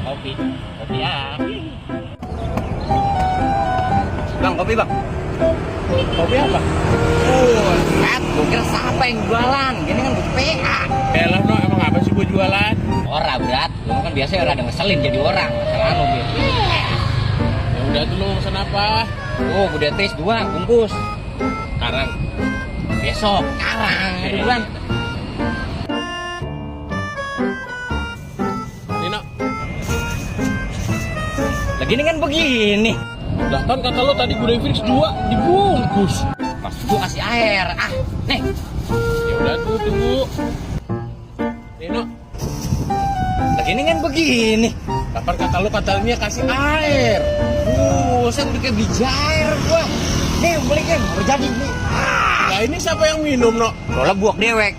Kopi. Kopi ya. Bang, kopi bang. Kopi apa? Gue kira siapa yang jualan? Gini kan gue PA. Elah no, emang apa sih gue jualan? Ora berat, lu kan biasanya orang ada ngeselin jadi orang. Masalah lu gitu. Ya udah tuh, lu mau pesan apa? Oh, gue udah tes 2 bungkus. Sekarang. Besok, sekarang, bulan. Nino. Lagi ini kan begini. Lah kan kata lo tadi gue fix 2 dibungkus. Mas gue kasih air. Nih. Ya udah tuh, tunggu. Nino. Lagi ini kan begini. Kapan kata lo katanya kasih air? Saya udah kayak biji air gua. Nih, belikan, udah jadi nih. Nah ini siapa yang minum, no? Lo buak dewek.